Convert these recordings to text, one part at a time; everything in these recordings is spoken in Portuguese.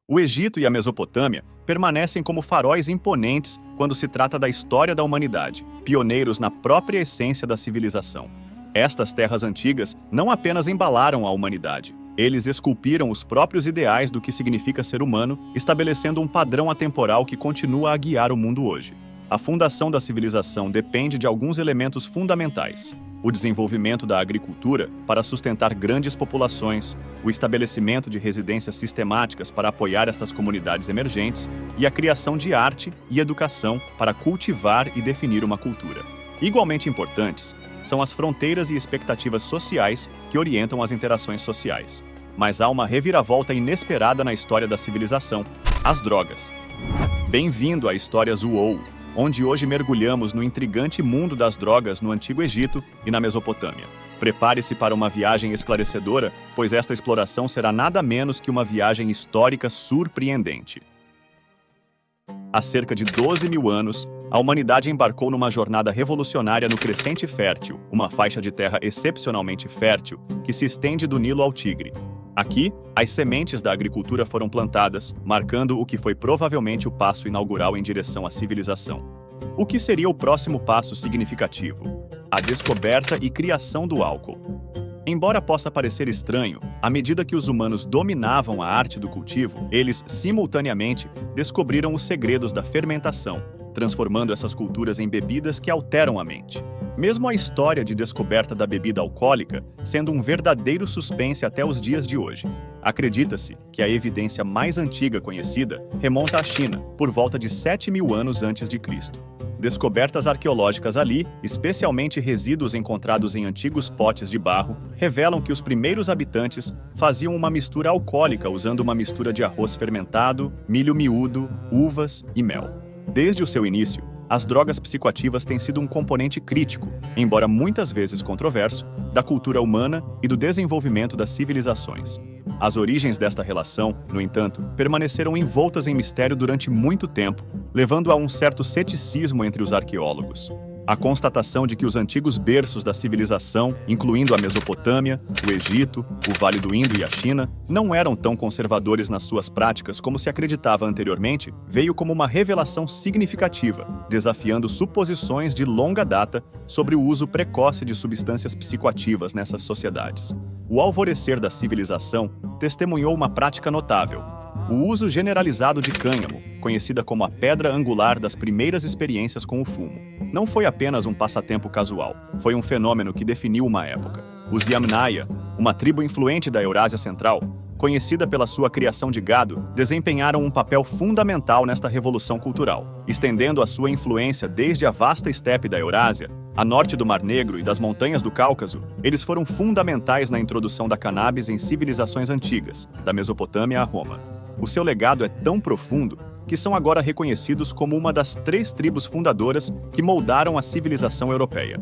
O Egito e a Mesopotâmia permanecem como faróis imponentes quando se trata da história da humanidade, pioneiros na própria essência da civilização. Estas terras antigas não apenas embalaram a humanidade, eles esculpiram os próprios ideais do que significa ser humano, estabelecendo um padrão atemporal que continua a guiar o mundo hoje. A fundação da civilização depende de alguns elementos fundamentais: o desenvolvimento da agricultura para sustentar grandes populações, o estabelecimento de residências sistemáticas para apoiar estas comunidades emergentes e a criação de arte e educação para cultivar e definir uma cultura. Igualmente importantes são as fronteiras e expectativas sociais que orientam as interações sociais. Mas há uma reviravolta inesperada na história da civilização: as drogas. Bem-vindo à Histórias UOL, onde hoje mergulhamos no intrigante mundo das drogas no Antigo Egito e na Mesopotâmia. Prepare-se para uma viagem esclarecedora, pois esta exploração será nada menos que uma viagem histórica surpreendente. Há cerca de 12 mil anos, a humanidade embarcou numa jornada revolucionária no Crescente Fértil, uma faixa de terra excepcionalmente fértil que se estende do Nilo ao Tigre. Aqui, as sementes da agricultura foram plantadas, marcando o que foi provavelmente o passo inaugural em direção à civilização. O que seria o próximo passo significativo? A descoberta e criação do álcool. Embora possa parecer estranho, à medida que os humanos dominavam a arte do cultivo, eles, simultaneamente, descobriram os segredos da fermentação, transformando essas culturas em bebidas que alteram a mente. Mesmo a história de descoberta da bebida alcoólica sendo um verdadeiro suspense até os dias de hoje. Acredita-se que a evidência mais antiga conhecida remonta à China, por volta de 7 mil anos antes de Cristo. Descobertas arqueológicas ali, especialmente resíduos encontrados em antigos potes de barro, revelam que os primeiros habitantes faziam uma mistura alcoólica usando uma mistura de arroz fermentado, milho miúdo, uvas e mel. Desde o seu início, as drogas psicoativas têm sido um componente crítico, embora muitas vezes controverso, da cultura humana e do desenvolvimento das civilizações. As origens desta relação, no entanto, permaneceram envoltas em mistério durante muito tempo, levando a um certo ceticismo entre os arqueólogos. A constatação de que os antigos berços da civilização, incluindo a Mesopotâmia, o Egito, o Vale do Indo e a China, não eram tão conservadores nas suas práticas como se acreditava anteriormente, veio como uma revelação significativa, desafiando suposições de longa data sobre o uso precoce de substâncias psicoativas nessas sociedades. O alvorecer da civilização testemunhou uma prática notável: o uso generalizado de cânhamo, conhecida como a pedra angular das primeiras experiências com o fumo. Não foi apenas um passatempo casual, foi um fenômeno que definiu uma época. Os Yamnaya, uma tribo influente da Eurásia Central, conhecida pela sua criação de gado, desempenharam um papel fundamental nesta revolução cultural, estendendo a sua influência desde a vasta estepe da Eurásia, a norte do Mar Negro e das montanhas do Cáucaso. Eles foram fundamentais na introdução da cannabis em civilizações antigas, da Mesopotâmia a Roma. O seu legado é tão profundo que são agora reconhecidos como uma das 3 tribos fundadoras que moldaram a civilização europeia.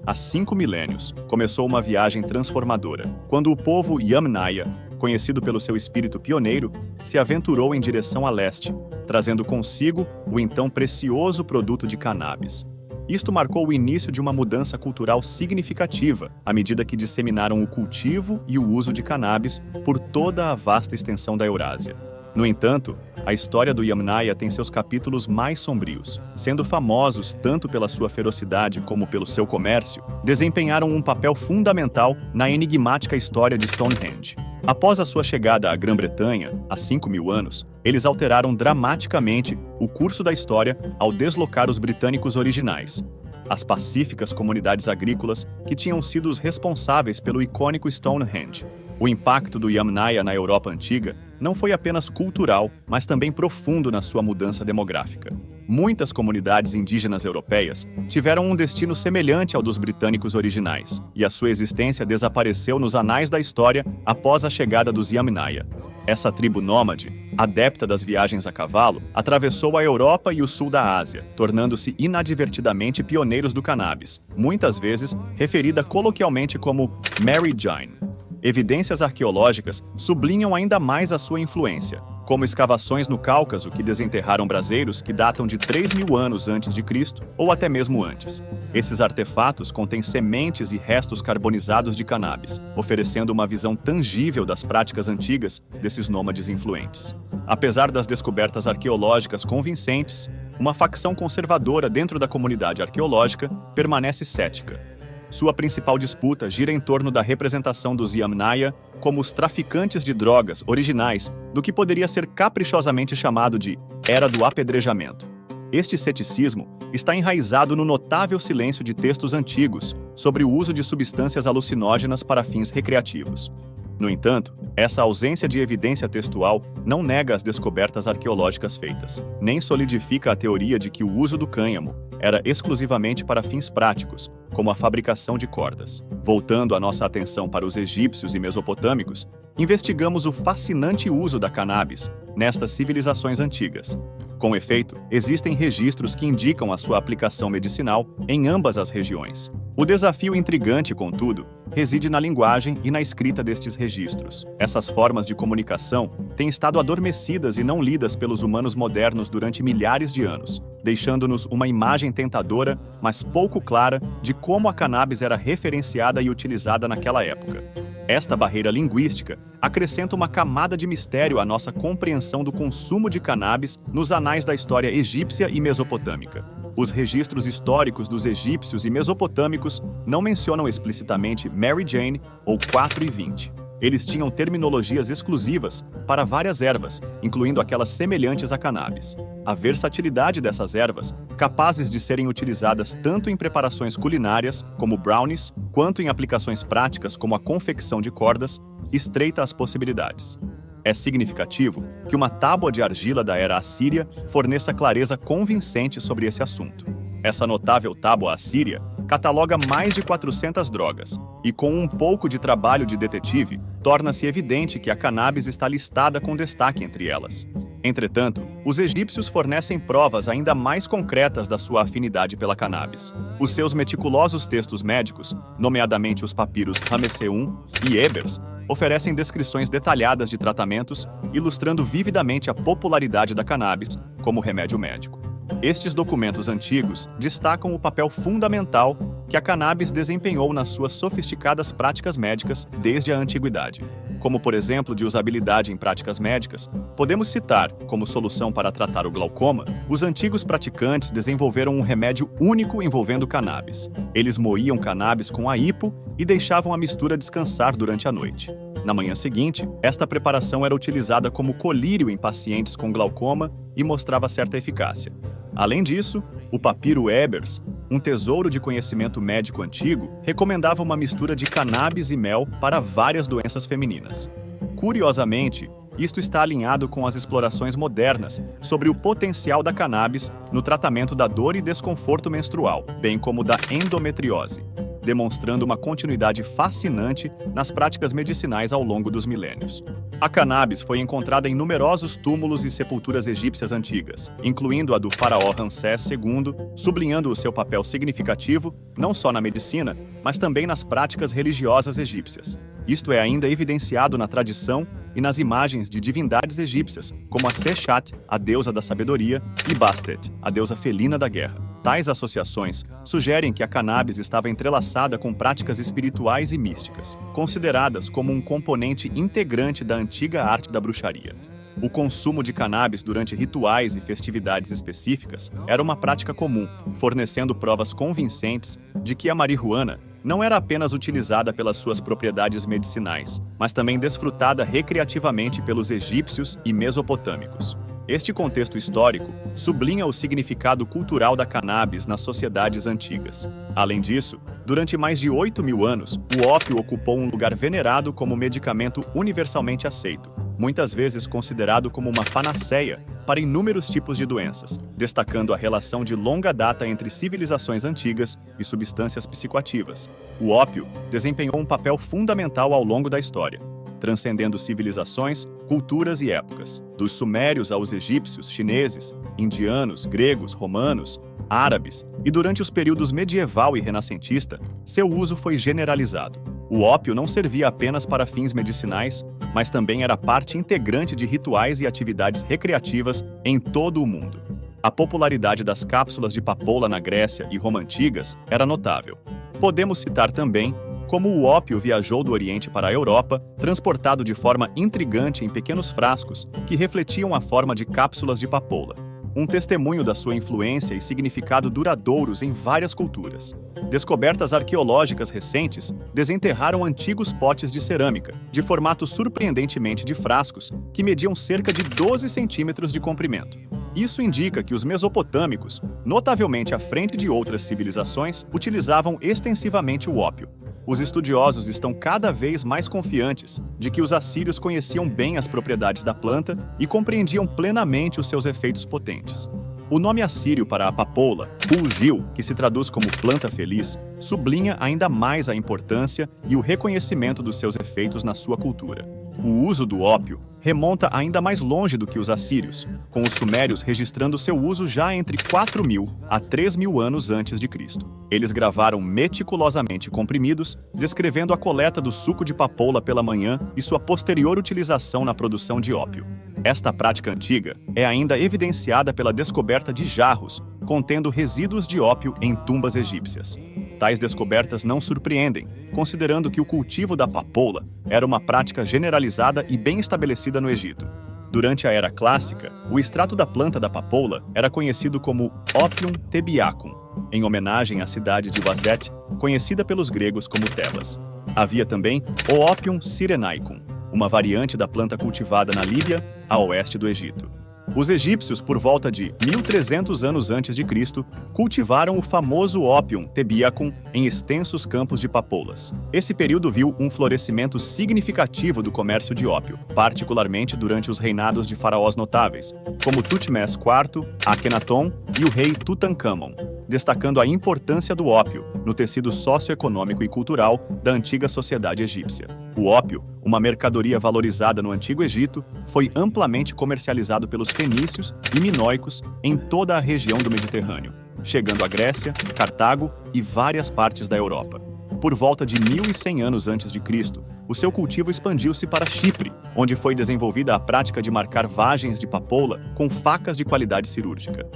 Há 5 milênios, começou uma viagem transformadora, quando o povo Yamnaya, conhecido pelo seu espírito pioneiro, se aventurou em direção a leste, trazendo consigo o então precioso produto de cannabis. Isto marcou o início de uma mudança cultural significativa, à medida que disseminaram o cultivo e o uso de cannabis por toda a vasta extensão da Eurásia. No entanto, a história do Yamnaya tem seus capítulos mais sombrios. Sendo famosos tanto pela sua ferocidade como pelo seu comércio, desempenharam um papel fundamental na enigmática história de Stonehenge. Após a sua chegada à Grã-Bretanha, há 5 mil anos, eles alteraram dramaticamente o curso da história ao deslocar os britânicos originais, as pacíficas comunidades agrícolas que tinham sido os responsáveis pelo icônico Stonehenge. O impacto do Yamnaya na Europa antiga não foi apenas cultural, mas também profundo na sua mudança demográfica. Muitas comunidades indígenas europeias tiveram um destino semelhante ao dos britânicos originais, e a sua existência desapareceu nos anais da história após a chegada dos Yamnaya. Essa tribo nômade, adepta das viagens a cavalo, atravessou a Europa e o sul da Ásia, tornando-se inadvertidamente pioneiros do cannabis, muitas vezes referida coloquialmente como Mary Jane. Evidências arqueológicas sublinham ainda mais a sua influência, como escavações no Cáucaso que desenterraram braseiros que datam de 3.000 anos antes de Cristo ou até mesmo antes. Esses artefatos contêm sementes e restos carbonizados de cannabis, oferecendo uma visão tangível das práticas antigas desses nômades influentes. Apesar das descobertas arqueológicas convincentes, uma facção conservadora dentro da comunidade arqueológica permanece cética. Sua principal disputa gira em torno da representação dos Yamnaya como os traficantes de drogas originais do que poderia ser caprichosamente chamado de Era do Apedrejamento. Este ceticismo está enraizado no notável silêncio de textos antigos sobre o uso de substâncias alucinógenas para fins recreativos. No entanto, essa ausência de evidência textual não nega as descobertas arqueológicas feitas, nem solidifica a teoria de que o uso do cânhamo era exclusivamente para fins práticos, como a fabricação de cordas. Voltando a nossa atenção para os egípcios e mesopotâmicos, investigamos o fascinante uso da cannabis nestas civilizações antigas. Com efeito, existem registros que indicam a sua aplicação medicinal em ambas as regiões. O desafio intrigante, contudo, reside na linguagem e na escrita destes registros. Essas formas de comunicação têm estado adormecidas e não lidas pelos humanos modernos durante milhares de anos, deixando-nos uma imagem tentadora, mas pouco clara, de como a cannabis era referenciada e utilizada naquela época. Esta barreira linguística acrescenta uma camada de mistério à nossa compreensão do consumo de cannabis nos anais da história egípcia e mesopotâmica. Os registros históricos dos egípcios e mesopotâmicos não mencionam explicitamente Mary Jane ou 4 e 20. Eles tinham terminologias exclusivas para várias ervas, incluindo aquelas semelhantes à cannabis. A versatilidade dessas ervas, capazes de serem utilizadas tanto em preparações culinárias, como brownies, quanto em aplicações práticas como a confecção de cordas, estreita as possibilidades. É significativo que uma tábua de argila da era assíria forneça clareza convincente sobre esse assunto. Essa notável tábua assíria cataloga mais de 400 drogas, e com um pouco de trabalho de detetive, torna-se evidente que a cannabis está listada com destaque entre elas. Entretanto, os egípcios fornecem provas ainda mais concretas da sua afinidade pela cannabis. Os seus meticulosos textos médicos, nomeadamente os papiros Ramessé I e Ebers, oferecem descrições detalhadas de tratamentos, ilustrando vividamente a popularidade da cannabis como remédio médico. Estes documentos antigos destacam o papel fundamental que a cannabis desempenhou nas suas sofisticadas práticas médicas desde a antiguidade. Como, por exemplo, de usabilidade em práticas médicas, podemos citar, como solução para tratar o glaucoma, os antigos praticantes desenvolveram um remédio único envolvendo cannabis. Eles moíam cannabis com a hipo e deixavam a mistura descansar durante a noite. Na manhã seguinte, esta preparação era utilizada como colírio em pacientes com glaucoma e mostrava certa eficácia. Além disso, o papiro Ebers, um tesouro de conhecimento médico antigo, recomendava uma mistura de cannabis e mel para várias doenças femininas. Curiosamente, isto está alinhado com as explorações modernas sobre o potencial da cannabis no tratamento da dor e desconforto menstrual, bem como da endometriose, demonstrando uma continuidade fascinante nas práticas medicinais ao longo dos milênios. A cannabis foi encontrada em numerosos túmulos e sepulturas egípcias antigas, incluindo a do faraó Ramsés II, sublinhando o seu papel significativo não só na medicina, mas também nas práticas religiosas egípcias. Isto é ainda evidenciado na tradição e nas imagens de divindades egípcias, como a Seshat, a deusa da sabedoria, e Bastet, a deusa felina da guerra. Tais associações sugerem que a cannabis estava entrelaçada com práticas espirituais e místicas, consideradas como um componente integrante da antiga arte da bruxaria. O consumo de cannabis durante rituais e festividades específicas era uma prática comum, fornecendo provas convincentes de que a marihuana não era apenas utilizada pelas suas propriedades medicinais, mas também desfrutada recreativamente pelos egípcios e mesopotâmicos. Este contexto histórico sublinha o significado cultural da cannabis nas sociedades antigas. Além disso, durante mais de 8.000 anos, o ópio ocupou um lugar venerado como medicamento universalmente aceito, muitas vezes considerado como uma panaceia para inúmeros tipos de doenças, destacando a relação de longa data entre civilizações antigas e substâncias psicoativas. O ópio desempenhou um papel fundamental ao longo da história, transcendendo civilizações, culturas e épocas. Dos sumérios aos egípcios, chineses, indianos, gregos, romanos, árabes, e durante os períodos medieval e renascentista, seu uso foi generalizado. O ópio não servia apenas para fins medicinais, mas também era parte integrante de rituais e atividades recreativas em todo o mundo. A popularidade das cápsulas de papoula na Grécia e Roma antigas era notável. Podemos citar também como o ópio viajou do Oriente para a Europa, transportado de forma intrigante em pequenos frascos que refletiam a forma de cápsulas de papoula. Um testemunho da sua influência e significado duradouros em várias culturas. Descobertas arqueológicas recentes desenterraram antigos potes de cerâmica, de formato surpreendentemente de frascos, que mediam cerca de 12 centímetros de comprimento. Isso indica que os mesopotâmicos, notavelmente à frente de outras civilizações, utilizavam extensivamente o ópio. Os estudiosos estão cada vez mais confiantes de que os assírios conheciam bem as propriedades da planta e compreendiam plenamente os seus efeitos potentes. O nome assírio para a papoula, pulgil, que se traduz como planta feliz, sublinha ainda mais a importância e o reconhecimento dos seus efeitos na sua cultura. O uso do ópio remonta ainda mais longe do que os assírios, com os sumérios registrando seu uso já entre 4.000 a 3.000 anos antes de Cristo. Eles gravaram meticulosamente comprimidos, descrevendo a coleta do suco de papoula pela manhã e sua posterior utilização na produção de ópio. Esta prática antiga é ainda evidenciada pela descoberta de jarros contendo resíduos de ópio em tumbas egípcias. Tais descobertas não surpreendem, considerando que o cultivo da papoula era uma prática generalizada e bem estabelecida no Egito. Durante a Era Clássica, o extrato da planta da papoula era conhecido como Opium tebiacum, em homenagem à cidade de Wazet, conhecida pelos gregos como Tebas. Havia também o Opium cyrenaicum, uma variante da planta cultivada na Líbia, a oeste do Egito. Os egípcios, por volta de 1.300 anos antes de Cristo, cultivaram o famoso Opium tebiacum em extensos campos de papoulas. Esse período viu um florescimento significativo do comércio de ópio, particularmente durante os reinados de faraós notáveis, como Tutmés IV, Akhenaton e o rei Tutankhamon, destacando a importância do ópio no tecido socioeconômico e cultural da antiga sociedade egípcia. O ópio, uma mercadoria valorizada no Antigo Egito, foi amplamente comercializado pelos fenícios e minoicos em toda a região do Mediterrâneo, chegando à Grécia, Cartago e várias partes da Europa. Por volta de 1.100 anos antes de Cristo, o seu cultivo expandiu-se para Chipre, onde foi desenvolvida a prática de marcar vagens de papoula com facas de qualidade cirúrgica.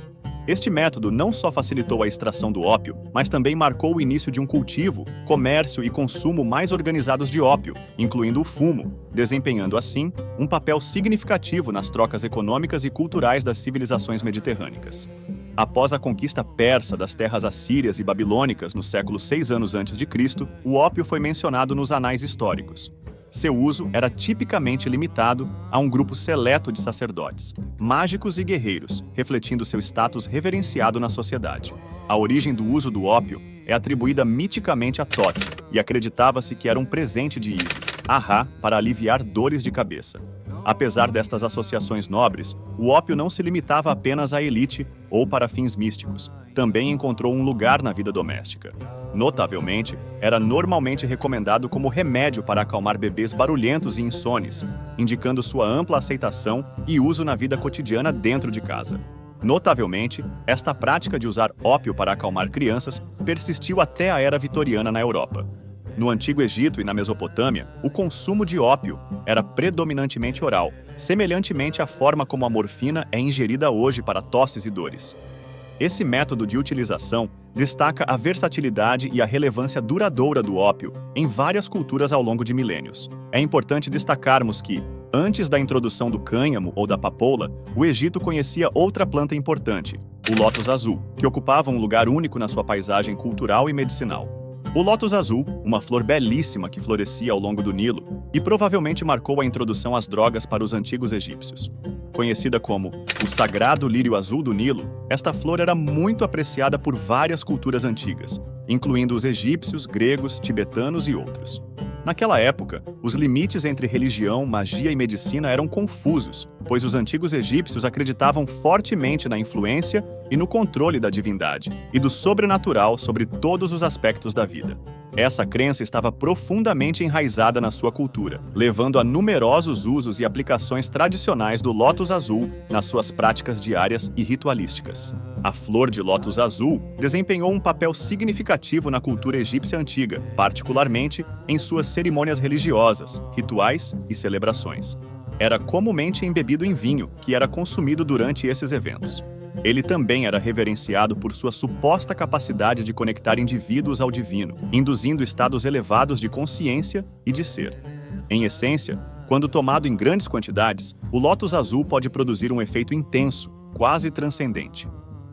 Este método não só facilitou a extração do ópio, mas também marcou o início de um cultivo, comércio e consumo mais organizados de ópio, incluindo o fumo, desempenhando assim um papel significativo nas trocas econômicas e culturais das civilizações mediterrâneas. Após a conquista persa das terras assírias e babilônicas no século 6 anos antes de Cristo, o ópio foi mencionado nos anais históricos. Seu uso era tipicamente limitado a um grupo seleto de sacerdotes, mágicos e guerreiros, refletindo seu status reverenciado na sociedade. A origem do uso do ópio é atribuída miticamente a Tote, e acreditava-se que era um presente de Ísis, Ahá, para aliviar dores de cabeça. Apesar destas associações nobres, o ópio não se limitava apenas à elite ou para fins místicos, também encontrou um lugar na vida doméstica. Notavelmente, era normalmente recomendado como remédio para acalmar bebês barulhentos e insones, indicando sua ampla aceitação e uso na vida cotidiana dentro de casa. Notavelmente, esta prática de usar ópio para acalmar crianças persistiu até a Era Vitoriana na Europa. No Antigo Egito e na Mesopotâmia, o consumo de ópio era predominantemente oral, semelhantemente à forma como a morfina é ingerida hoje para tosses e dores. Esse método de utilização destaca a versatilidade e a relevância duradoura do ópio em várias culturas ao longo de milênios. É importante destacarmos que, antes da introdução do cânhamo ou da papoula, o Egito conhecia outra planta importante, o lótus azul, que ocupava um lugar único na sua paisagem cultural e medicinal. O lótus azul, uma flor belíssima que florescia ao longo do Nilo, e provavelmente marcou a introdução às drogas para os antigos egípcios. Conhecida como o sagrado lírio azul do Nilo, esta flor era muito apreciada por várias culturas antigas, incluindo os egípcios, gregos, tibetanos e outros. Naquela época, os limites entre religião, magia e medicina eram confusos, pois os antigos egípcios acreditavam fortemente na influência e no controle da divindade e do sobrenatural sobre todos os aspectos da vida. Essa crença estava profundamente enraizada na sua cultura, levando a numerosos usos e aplicações tradicionais do lótus azul nas suas práticas diárias e ritualísticas. A flor de lótus azul desempenhou um papel significativo na cultura egípcia antiga, particularmente em suas cerimônias religiosas, rituais e celebrações. Era comumente embebido em vinho, que era consumido durante esses eventos. Ele também era reverenciado por sua suposta capacidade de conectar indivíduos ao divino, induzindo estados elevados de consciência e de ser. Em essência, quando tomado em grandes quantidades, o lótus azul pode produzir um efeito intenso, quase transcendente.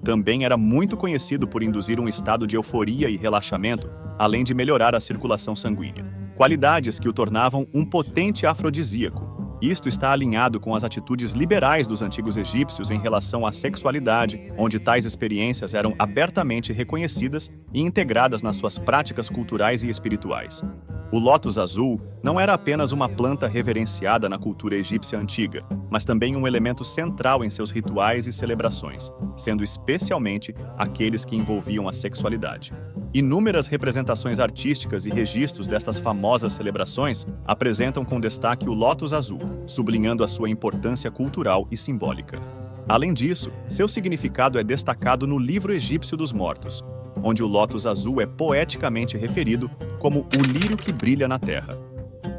Também era muito conhecido por induzir um estado de euforia e relaxamento, além de melhorar a circulação sanguínea. Qualidades que o tornavam um potente afrodisíaco. Isto está alinhado com as atitudes liberais dos antigos egípcios em relação à sexualidade, onde tais experiências eram abertamente reconhecidas e integradas nas suas práticas culturais e espirituais. O lótus azul não era apenas uma planta reverenciada na cultura egípcia antiga, mas também um elemento central em seus rituais e celebrações, sendo especialmente aqueles que envolviam a sexualidade. Inúmeras representações artísticas e registros destas famosas celebrações apresentam com destaque o lótus azul, sublinhando a sua importância cultural e simbólica. Além disso, seu significado é destacado no Livro Egípcio dos Mortos, onde o lótus azul é poeticamente referido como o lírio que brilha na terra.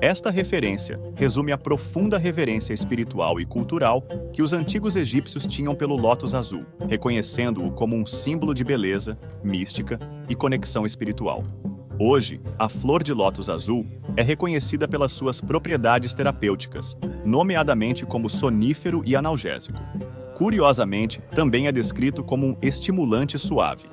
Esta referência resume a profunda reverência espiritual e cultural que os antigos egípcios tinham pelo lótus azul, reconhecendo-o como um símbolo de beleza, mística e conexão espiritual. Hoje, a flor de lótus azul é reconhecida pelas suas propriedades terapêuticas, nomeadamente como sonífero e analgésico. Curiosamente, também é descrito como um estimulante suave.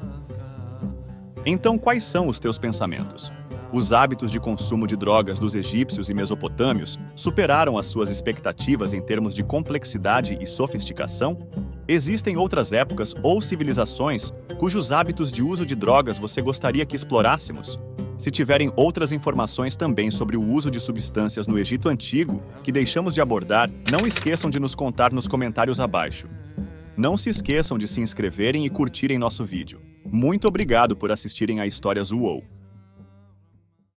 Então, quais são os teus pensamentos? Os hábitos de consumo de drogas dos egípcios e mesopotâmios superaram as suas expectativas em termos de complexidade e sofisticação? Existem outras épocas ou civilizações cujos hábitos de uso de drogas você gostaria que explorássemos? Se tiverem outras informações também sobre o uso de substâncias no Egito Antigo que deixamos de abordar, não esqueçam de nos contar nos comentários abaixo. Não se esqueçam de se inscreverem e curtirem nosso vídeo. Muito obrigado por assistirem a Histórias UOL.